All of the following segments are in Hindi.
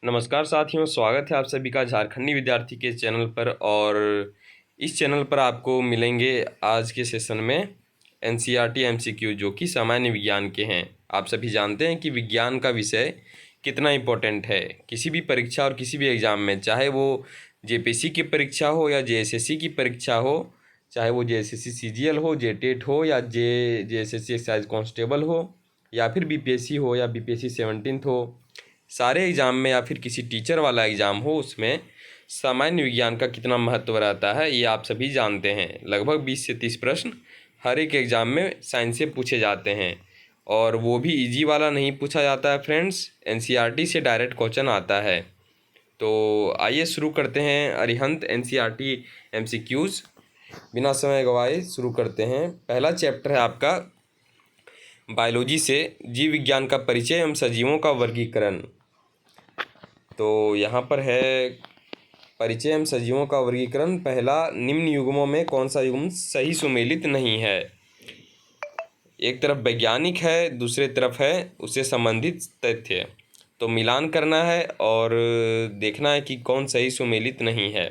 नमस्कार साथियों, स्वागत है आप सभी का झारखंडी विद्यार्थी के चैनल पर। और इस चैनल पर आपको मिलेंगे आज के सेशन में एनसीईआरटी एमसीक्यू जो कि सामान्य विज्ञान के हैं। आप सभी जानते हैं कि विज्ञान का विषय कितना इम्पोर्टेंट है किसी भी परीक्षा और किसी भी एग्ज़ाम में, चाहे वो जेपीएससी की परीक्षा हो या जेएसएससी की परीक्षा हो, चाहे वो जेएसएससी सीजीएल हो, जेटेट हो या जेएसएससी एक्साइज कांस्टेबल हो, या फिर बीपीएससी हो या बीपीएससी 17th हो। सारे एग्ज़ाम में या फिर किसी टीचर वाला एग्ज़ाम हो, उसमें सामान्य विज्ञान का कितना महत्व रहता है ये आप सभी जानते हैं। लगभग 20 से 30 प्रश्न हर एक एग्ज़ाम में साइंस से पूछे जाते हैं, और वो भी इजी वाला नहीं पूछा जाता है फ्रेंड्स, एनसीईआरटी से डायरेक्ट क्वेश्चन आता है। तो आइए शुरू करते हैं अरिहंत एनसीईआरटी एमसीक्यूज़। बिना समय गवाए शुरू करते हैं। पहला चैप्टर है आपका बायोलॉजी से जीव विज्ञान का परिचय एवं सजीवों का वर्गीकरण। तो यहाँ पर है परिचय एवं सजीवों का वर्गीकरण। पहला, निम्न युग्मों में कौन सा युग्म सही सुमेलित नहीं है। एक तरफ वैज्ञानिक है, दूसरे तरफ है उससे संबंधित तथ्य, तो मिलान करना है और देखना है कि कौन सही सुमेलित नहीं है।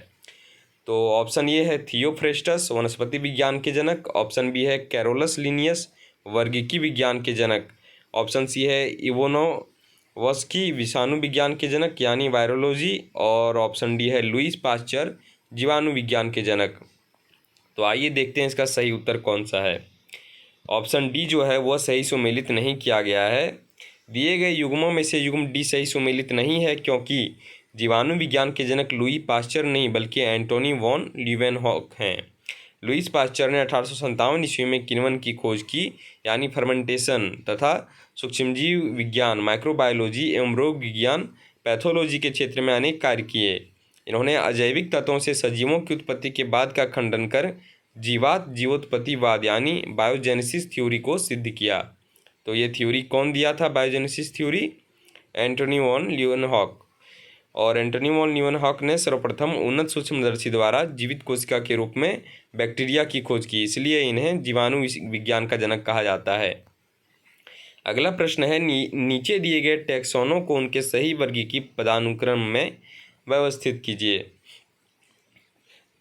तो ऑप्शन ए है थियोफ्रेस्टस, वनस्पति विज्ञान के जनक। ऑप्शन बी है कैरोलस लिनियस, वर्गीकी विज्ञान के जनक। ऑप्शन सी है इवोनोवस्की, विषाणु विज्ञान के जनक यानी वायरोलॉजी। और ऑप्शन डी है लुईस पास्चर, जीवाणु विज्ञान के जनक। तो आइए देखते हैं इसका सही उत्तर कौन सा है। ऑप्शन डी जो है वह सही सुमेलित नहीं किया गया है। दिए गए युग्मों में से युग्म डी सही सुमेलित नहीं है, क्योंकि जीवाणु विज्ञान के जनक लुई पास्चर नहीं बल्कि एंटोनी वॉन लीवेनहॉक हैं। लुईस पास्चर ने 1857 ईस्वी में किण्वन की खोज की, यानी फर्मेंटेशन, तथा सूक्ष्मजीव विज्ञान, माइक्रोबायोलॉजी एवं रोग विज्ञान, पैथोलॉजी के क्षेत्र में अनेक कार्य किए। इन्होंने अजैविक तत्वों से सजीवों की उत्पत्ति के बाद का खंडन कर जीवोत्पत्तिवाद यानी बायोजेनेसिस थ्योरी को सिद्ध किया। तो ये थ्योरी कौन दिया था, biogenesis theory? Antony von Leeuwenhoek. और एंटोनी वॉन लीवेनहॉक ने सर्वप्रथम उन्नत सूक्ष्मदर्शी द्वारा जीवित कोशिका के रूप में बैक्टीरिया की खोज की, इसलिए इन्हें जीवाणु विज्ञान का जनक कहा जाता है। अगला प्रश्न है, नीचे दिए गए टैक्सोनों को उनके सही वर्गीकी पदानुक्रम में व्यवस्थित कीजिए।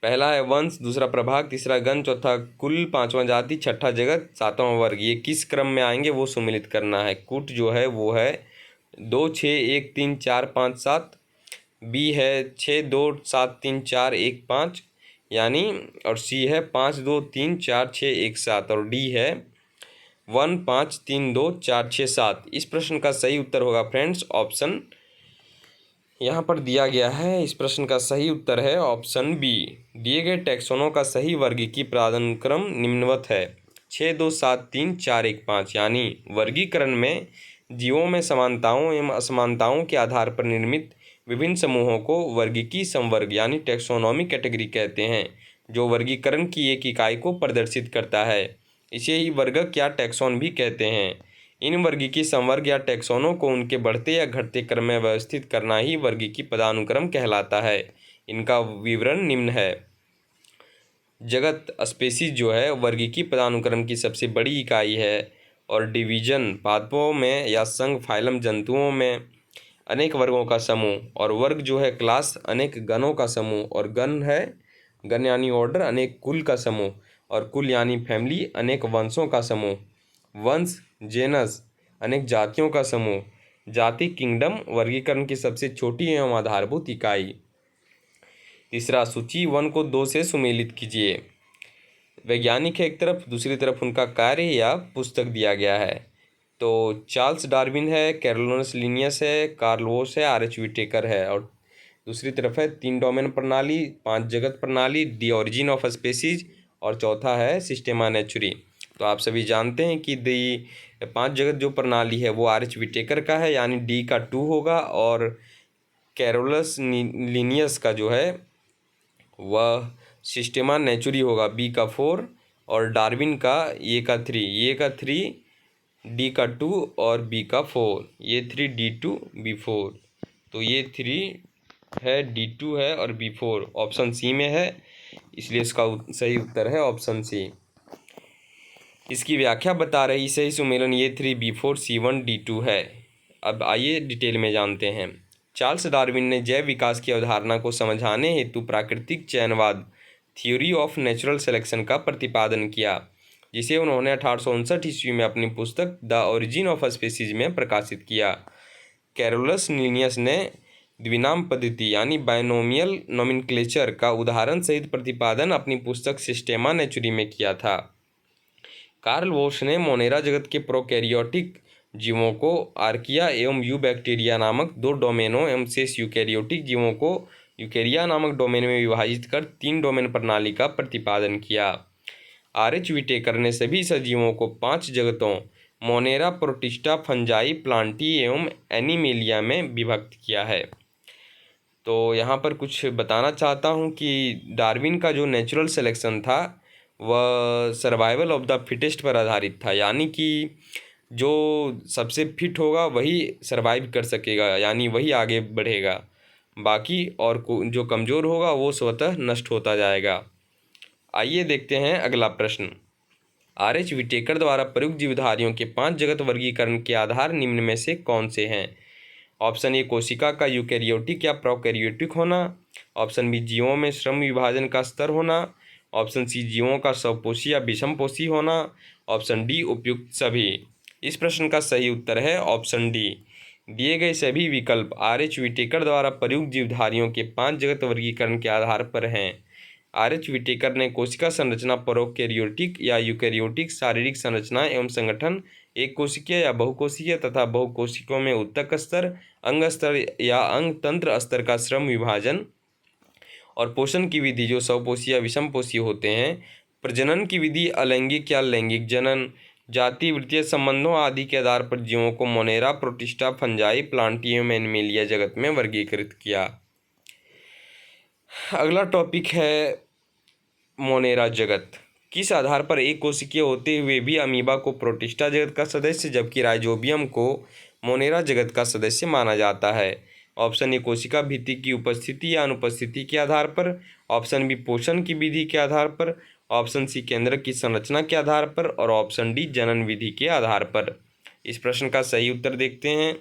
पहला है वंश, दूसरा प्रभाग, तीसरा गण, चौथा कुल, पांचवा जाति, छठा जगत, सातवां वर्ग। ये किस क्रम में आएंगे वो सुमेलित करना है। कुट जो है वो है 2 6 1 3 4 5 7, बी है 6 2 7 3 4 1 5 यानी, और सी है 5 2 3 4 6 1 7, और डी है 1 5 3 2 4 6 7। इस प्रश्न का सही उत्तर होगा फ्रेंड्स ऑप्शन यहाँ पर दिया गया है। इस प्रश्न का सही उत्तर है ऑप्शन बी। दिए गए टैक्सोनों का सही वर्गीकी पदानुक्रम निम्नवत है 6 2 7 3 4 1 5, यानी वर्गीकरण में जीवों में समानताओं एवं असमानताओं के आधार पर निर्मित विभिन्न समूहों को वर्गीकी संवर्ग यानी टैक्सोनॉमी कैटेगरी कहते हैं, जो वर्गीकरण की एक इकाई को प्रदर्शित करता है। इसे ही वर्गक या टैक्सोन भी कहते हैं। इन वर्गीकी संवर्ग या टैक्सोनों को उनके बढ़ते या घटते क्रम में व्यवस्थित करना ही वर्गीकी पदानुक्रम कहलाता है। इनका विवरण निम्न है। जगत, स्पेसीज जो है वर्गीकी पदानुक्रम की सबसे बड़ी इकाई है, और डिवीजन, पादपों में या संघ, फाइलम, जंतुओं में अनेक वर्गों का समूह, और वर्ग जो है क्लास, अनेक गणों का समूह, और गण है, गण यानी ऑर्डर, अनेक कुल का समूह, और कुल यानी फैमिली, अनेक वंशों का समूह। वंश, जेनस, अनेक जातियों का समूह। जाति, किंगडम, वर्गीकरण की सबसे छोटी एवं आधारभूत इकाई। तीसरा, सूची 1 को 2 से सुमेलित कीजिए। वैज्ञानिक है एक तरफ, दूसरी तरफ उनका कार्य या पुस्तक दिया गया है। तो चार्ल्स डार्विन है, कैरोलस लिनियस है, कार्ल वोश है, आर.एच. व्हिटेकर है। और दूसरी तरफ है 3 डोमेन प्रणाली, 5 जगत प्रणाली, दी ऑरिजिन ऑफ स्पेसीज, और चौथा है सिस्टेमा नेचुरी। तो आप सभी जानते हैं कि दी 5 जगत जो प्रणाली है वो आर.एच. व्हिटेकर का है, यानी डी का 2 होगा, और कैरोलस लिनियस का जो है वह सिस्टेमा नेचुरी होगा, बी का 4, और डार्विन का ए का 3, ए का 3, डी का 2 और बी का 4, ये 3 D2 B4। तो ये 3 है, D2 है और B4 ऑप्शन सी में है, इसलिए इसका सही उत्तर है ऑप्शन सी। इसकी व्याख्या बता रही सही सुमेलन ये 3 B4 C1 D2 है। अब आइए डिटेल में जानते हैं। चार्ल्स डार्विन ने जैव विकास की अवधारणा को समझाने हेतु प्राकृतिक चयनवाद थ्योरी ऑफ नेचुरल सिलेक्शन का प्रतिपादन किया, जिसे उन्होंने 1859 ईस्वी में अपनी पुस्तक द ओरिजिन ऑफ स्पीसीज में प्रकाशित किया। कैरोलस लिनियस ने द्विनाम पद्धति यानी बायनोमियल नोमेनक्लेचर का उदाहरण सहित प्रतिपादन अपनी पुस्तक सिस्टेमा नेचुरी में किया था। कार्ल वोश ने मोनेरा जगत के प्रोकैरियोटिक जीवों को आर्किया एवं यूबैक्टीरिया नामक दो डोमेनों एवं शेष यूकैरियोटिक जीवों को यूकैरिया नामक डोमेन में विभाजित कर 3 डोमेन प्रणाली का प्रतिपादन किया। आर.एच. व्हिटेकर ने सभी सजीवों को 5 जगतों मोनेरा, प्रोटिस्टा, फंजाई, प्लांटी एवं एनिमेलिया में विभक्त किया है। तो यहाँ पर कुछ बताना चाहता हूँ कि डार्विन का जो नेचुरल सिलेक्शन था वह सर्वाइवल ऑफ द फिटेस्ट पर आधारित था, यानी कि जो सबसे फिट होगा वही सर्वाइव कर सकेगा, यानी वही आगे बढ़ेगा, बाकी और जो कमज़ोर होगा वो स्वतः नष्ट होता जाएगा। आइए देखते हैं अगला प्रश्न। आर.एच. व्हिटेकर द्वारा प्रयुक्त जीवधारियों के 5 जगत वर्गीकरण के आधार निम्न में से कौन से हैं? ऑप्शन ए कोशिका का यूकैरियोटिक या प्रोकैरियोटिक होना, ऑप्शन बी जीवों में श्रम विभाजन का स्तर होना, ऑप्शन सी जीवों का स्वपोषी या विषमपोषी होना, ऑप्शन डी उपयुक्त सभी। इस प्रश्न का सही उत्तर है ऑप्शन डी। दिए गए सभी विकल्प आर.एच. व्हिटेकर द्वारा प्रयुक्त जीवधारियों के 5 जगत वर्गीकरण के आधार पर हैं। आर.एच. व्हिटेकर ने कोशिका संरचना, प्रोकैरियोटिक या यूकैरियोटिक शारीरिक संरचना एवं संगठन, एक कोशिकीय या बहुकोशिकीय तथा बहुकोशिकों में ऊतक स्तर, अंग स्तर या अंग तंत्र स्तर का श्रम विभाजन और पोषण की विधि जो स्वपोषी या विषमपोषी होते हैं, प्रजनन की विधि, अलैंगिक या लैंगिक जनन, जाति वृत्तीय संबंधों आदि के आधार पर जीवों को मोनेरा, प्रोटिस्टा, फंजाई, प्लांटी एवं एनिमेलिया जगत में वर्गीकृत किया। अगला टॉपिक है मोनेरा जगत। किस आधार पर एक कोशिकीय होते हुए भी अमीबा को प्रोटिस्टा जगत का सदस्य जबकि राइजोबियम को मोनेरा जगत का सदस्य माना जाता है? ऑप्शन ए कोशिका भित्ति की उपस्थिति या अनुपस्थिति के आधार पर, ऑप्शन बी पोषण की विधि के आधार पर, ऑप्शन सी केंद्रक की संरचना के आधार पर और ऑप्शन डी जनन विधि के आधार पर। इस प्रश्न का सही उत्तर देखते हैं,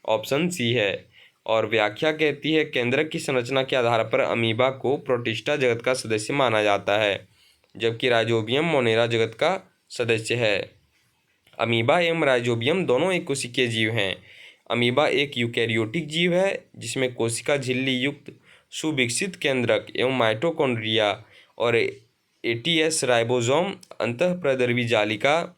ऑप्शन सी है। और व्याख्या कहती है केंद्रक की संरचना के आधार पर अमीबा को प्रोटिस्टा जगत का सदस्य माना जाता है जबकि राइजोबियम मोनेरा जगत का सदस्य है। अमीबा एवं राइजोबियम दोनों एक कोशिकीय जीव हैं। अमीबा एक यूकैरियोटिक जीव है जिसमें कोशिका झिल्ली युक्त सुविकसित केंद्रक एवं माइटोकॉन्ड्रिया और एटीएस राइबोसोम अंतःप्रद्रवी जालिका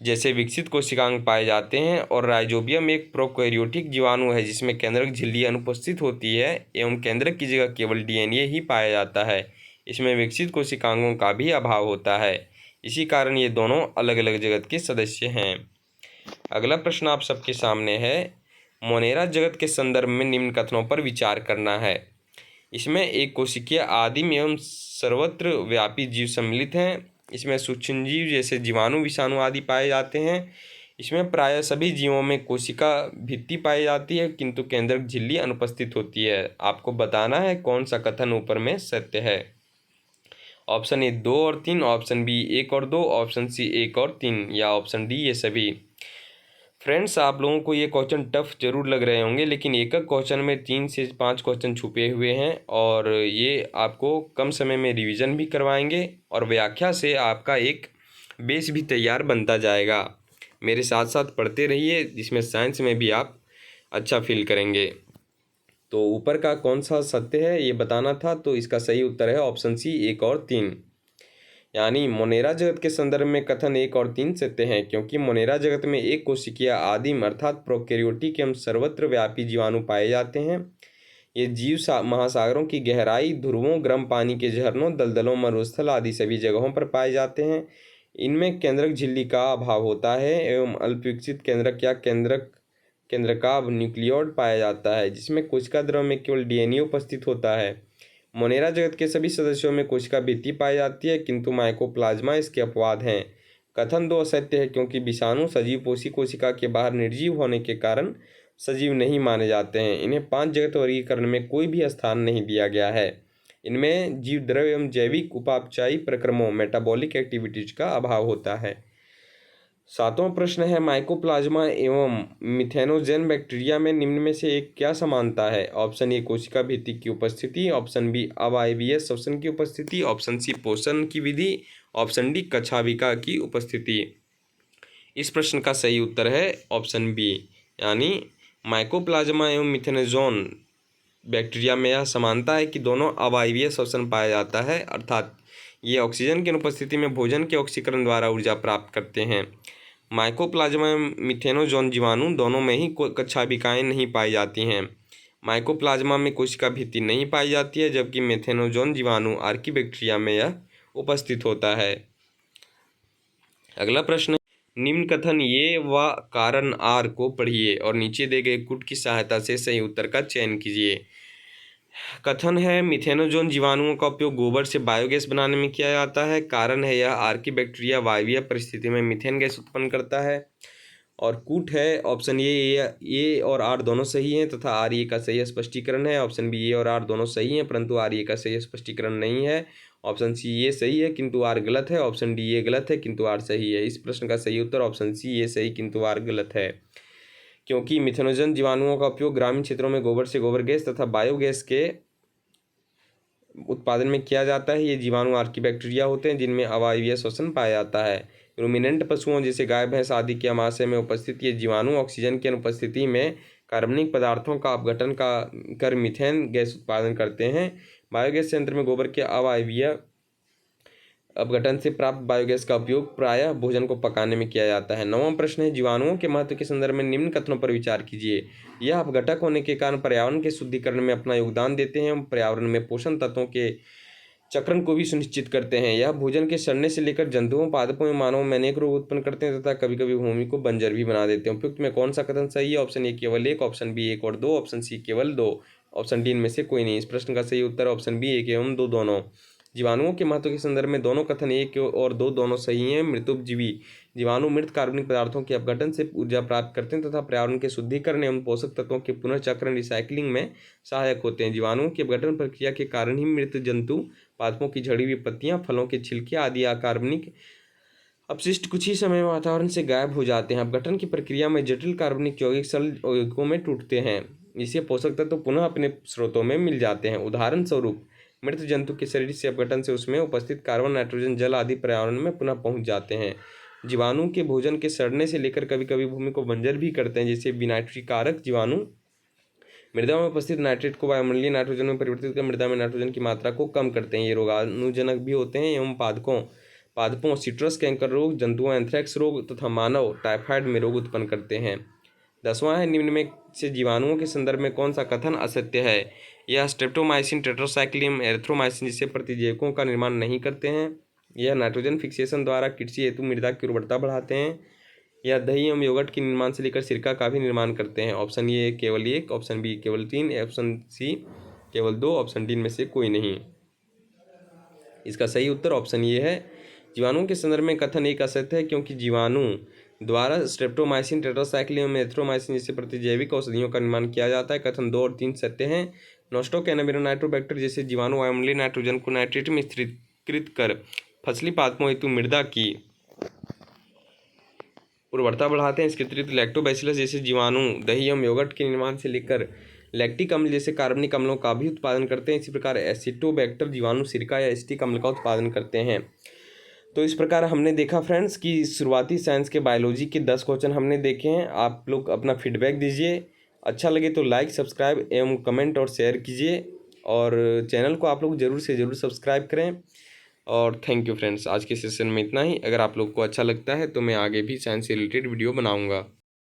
जैसे विकसित कोशिकांग पाए जाते हैं। और राइजोबियम एक प्रोकैरियोटिक जीवाणु है जिसमें केंद्रक झिल्ली अनुपस्थित होती है एवं केंद्रक की जगह केवल डीएनए ही पाया जाता है। इसमें विकसित कोशिकांगों का भी अभाव होता है। इसी कारण ये दोनों अलग अलग जगत के सदस्य हैं। अगला प्रश्न आप सबके सामने है, मोनेरा जगत के संदर्भ में निम्न कथनों पर विचार करना है। इसमें एक कोशिकीय आदिम एवं सर्वत्र व्यापी जीव सम्मिलित हैं। इसमें सूक्ष्मजीव जैसे जीवाणु, विषाणु आदि पाए जाते हैं। इसमें प्रायः सभी जीवों में कोशिका भित्ति पाई जाती है किंतु केंद्रक झिल्ली अनुपस्थित होती है। आपको बताना है कौन सा कथन ऊपर में सत्य है। ऑप्शन ए 2 और 3, ऑप्शन बी 1 और 2, ऑप्शन सी 1 और 3 या ऑप्शन डी ये सभी। फ्रेंड्स, आप लोगों को ये क्वेश्चन टफ जरूर लग रहे होंगे लेकिन एक एक क्वेश्चन में 3 से 5 क्वेश्चन छुपे हुए हैं और ये आपको कम समय में रिवीजन भी करवाएंगे और व्याख्या से आपका एक बेस भी तैयार बनता जाएगा। मेरे साथ साथ पढ़ते रहिए जिसमें साइंस में भी आप अच्छा फील करेंगे। तो ऊपर का कौन सा सत्य है ये बताना था, तो इसका सही उत्तर है ऑप्शन सी 1 और 3। यानी मोनेरा जगत के संदर्भ में कथन 1 और 3 सत्य हैं क्योंकि मोनेरा जगत में एक कोशिकीय आदिम अर्थात प्रोकैरियोटिक एवं सर्वत्र व्यापी जीवाणु पाए जाते हैं। ये जीव महासागरों की गहराई, ध्रुवों, गर्म पानी के झरनों, दलदलों, मरुस्थल आदि सभी जगहों पर पाए जाते हैं। इनमें केंद्रक झिल्ली का अभाव होता है एवं अल्पविकसित केंद्रक या केंद्रकाभ न्यूक्लियोइड पाया जाता है जिसमें कोशिका द्रव में केवल डीएनए उपस्थित होता है। मोनेरा जगत के सभी सदस्यों में कोशिका भित्ति पाई जाती है किंतु माइकोप्लाज्मा इसके अपवाद हैं। कथन 2 असत्य है क्योंकि विषाणु सजीव पोषी कोशिका के बाहर निर्जीव होने के कारण सजीव नहीं माने जाते हैं। इन्हें 5 जगत वर्गीकरण में कोई भी स्थान नहीं दिया गया है। इनमें जीव द्रव्य एवं जैविक उपापचयी प्रक्रमों मेटाबॉलिक एक्टिविटीज का अभाव होता है। सातवां प्रश्न है, माइकोप्लाज्मा एवं मिथेनोजेन बैक्टीरिया में निम्न में से एक क्या समानता है? ऑप्शन ए कोशिका भित्ति की उपस्थिति, ऑप्शन बी अवायवीय श्वसन की उपस्थिति, ऑप्शन सी पोषण की विधि, ऑप्शन डी कछाविका की उपस्थिति। इस प्रश्न का सही उत्तर है ऑप्शन बी, यानी माइकोप्लाज्मा एवं मिथेनोजोन बैक्टीरिया में यह समानता है कि दोनों अवायवीय श्वसन पाया जाता है, अर्थात ये ऑक्सीजन की अनुपस्थिति में भोजन के ऑक्सीकरण द्वारा ऊर्जा प्राप्त करते हैं। माइकोप्लाज्मा एवं मिथेनोजोन जीवाणु दोनों में ही कछाविकाएँ नहीं पाई जाती हैं। माइकोप्लाज्मा में कोशिका भित्ति नहीं पाई जाती है, जबकि मिथेनोजोन जीवाणु आर्की बैक्टीरिया में यह उपस्थित होता है। अगला प्रश्न, निम्न कथन ये व कारण आर को पढ़िए और नीचे दिए गए कूट की सहायता से सही उत्तर का चयन कीजिए। कथन है, मिथेनोजोन जीवाणुओं का उपयोग गोबर से बायोगैस बनाने में किया जाता है। कारण है, यह आर्की बैक्टीरिया वायवीय परिस्थिति में मीथेन गैस उत्पन्न करता है। और कूट है ऑप्शन ए और आर दोनों सही हैं तथा आर ए का सही स्पष्टीकरण है। ऑप्शन बी ए और आर दोनों सही हैं परंतु आर ए का सही स्पष्टीकरण नहीं है। ऑप्शन सी ये सही है किंतु आर गलत है। ऑप्शन डी ये गलत है किंतु आर सही है। इस प्रश्न का सही उत्तर ऑप्शन सी ये सही किंतु आर गलत है, क्योंकि मिथेनोजन जीवाणुओं का उपयोग ग्रामीण क्षेत्रों में गोबर से गोबर गैस तथा बायोगैस के उत्पादन में किया जाता है। ये जीवाणु आर्की बैक्टीरिया होते हैं जिनमें अवायवीय श्वसन पाया जाता है। रूमिनेंट पशुओं जैसे गाय भैंस आदि के आमाशय में उपस्थित ये जीवाणु ऑक्सीजन की अनुपस्थिति में कार्बनिक पदार्थों का अपघटन कर मीथेन गैस उत्पादन करते हैं। बायोगैस संयंत्र में गोबर के अवायवीय अपघटन से प्राप्त बायोगैस का उपयोग प्रायः भोजन को पकाने में किया जाता है। नौवां प्रश्न है, जीवाणुओं के महत्व के संदर्भ में निम्न कथनों पर विचार कीजिए। यह अपघटक होने के कारण पर्यावरण के शुद्धिकरण में अपना योगदान देते हैं, पर्यावरण में पोषण तत्वों के चक्रण को भी सुनिश्चित करते हैं। यह भोजन के सड़ने से लेकर जंतुओं, पादपों एवं मानवों में अनेक रोग उत्पन्न करते हैं तथा कभी कभी भूमि को बंजर भी बना देते हैं। उपयुक्त में कौन सा कथन सही है? ऑप्शन ए केवल एक, ऑप्शन बी एक और दो, ऑप्शन सी केवल दो, ऑप्शन डी इनमें से कोई नहीं। इस प्रश्न का सही उत्तर ऑप्शन बी एक एवं दो दोनों। जीवाणुओं के महत्व के संदर्भ में दोनों कथन एक और दो दोनों सही हैं। मृतोपजीवी जीवाणु मृत कार्बनिक पदार्थों के अपघटन से ऊर्जा प्राप्त करते हैं तथा पर्यावरण के शुद्धिकरण एवं पोषक तत्वों के पुनर्चक्रण रिसाइकलिंग में सहायक होते हैं। जीवाणुओं की अपघटन प्रक्रिया के कारण ही मृत जंतु, पादपों की झड़ी हुई पत्तियां, फलों के छिलके आदि अकार्बनिक अपशिष्ट कुछ ही समय में वातावरण से गायब हो जाते हैं। अपघटन की प्रक्रिया में जटिल कार्बनिक यौगिक सरल यौगिकों में टूटते हैं, इससे पोषक तत्व पुनः अपने स्रोतों में मिल जाते हैं। उदाहरण स्वरूप मृत जंतु के शरीर से अपघटन से उसमें उपस्थित कार्बन, नाइट्रोजन, जल आदि पर्यावरण में पुनः पहुंच जाते हैं। जीवाणु के भोजन के सड़ने से लेकर कभी कभी भूमि को बंजर भी करते हैं। जैसे विनाइट्रीकारक जीवाणु मृदा में उपस्थित नाइट्रेट को वायुमंडलीय नाइट्रोजन में परिवर्तित कर मृदा में नाइट्रोजन की मात्रा को कम करते हैं। ये रोगाणुजनक भी होते हैं एवं पादपों सिट्रस कैंकर रोग, जंतुओं एंथ्रेक्स रोग तथा मानव टाइफाइड में रोग उत्पन्न करते हैं। 10वां है, निम्न में से जीवाणुओं के संदर्भ में कौन सा कथन असत्य है? यह स्ट्रेप्टोमाइसिन, टेट्रासाइक्लिन, एरिथ्रोमाइसिन जैसे प्रतिजैविकों का निर्माण नहीं करते हैं। यह नाइट्रोजन फिक्सेशन द्वारा कृषि हेतु मृदा की उर्वरता बढ़ाते हैं। यह दही एवं योगर्ट के निर्माण से लेकर सिरका का भी निर्माण करते हैं। ऑप्शन ए केवल एक, ऑप्शन बी केवल तीन, ऑप्शन सी केवल दो, ऑप्शन डी इनमें से कोई नहीं। इसका सही उत्तर ऑप्शन ए है। जीवाणुओं के संदर्भ में कथन एक असत्य है, क्योंकि जीवाणु द्वारा स्ट्रेप्टोमाइसिन, टेट्रासाइक्लिन एवं एरिथ्रोमाइसिन जैसे प्रतिजैविक औषधियों का निर्माण किया जाता है। कथन 2 और 3 सत्य हैं। नोस्टोकैनाबिनो नाइट्रोबैक्टर जैसे जीवाणु वायुमंडलीय नाइट्रोजन को नाइट्रेट में स्थिरीकृत कर फसली पादपों हेतु मृदा की उर्वरता बढ़ाते हैं। इसके अतिरिक्त लैक्टोबैसिलस जैसे जीवाणु दही एवं योगर्ट के निर्माण से लेकर लैक्टिक अम्ल जैसे कार्बनिक अम्लों का भी उत्पादन करते हैं। इसी प्रकार एसिटोबैक्टर जीवाणु सिरका या एसिटिक अम्ल का उत्पादन करते हैं। तो इस प्रकार हमने देखा फ्रेंड्स कि शुरुआती साइंस के बायोलॉजी के 10 क्वेश्चन हमने देखे हैं। आप लोग अपना फीडबैक दीजिए, अच्छा लगे तो लाइक, सब्सक्राइब एवं कमेंट और शेयर कीजिए, और चैनल को आप लोग ज़रूर से ज़रूर सब्सक्राइब करें। और थैंक यू फ्रेंड्स, आज के सेशन में इतना ही। अगर आप लोग को अच्छा लगता है तो मैं आगे भी साइंस से रिलेटेड वीडियो बनाऊँगा।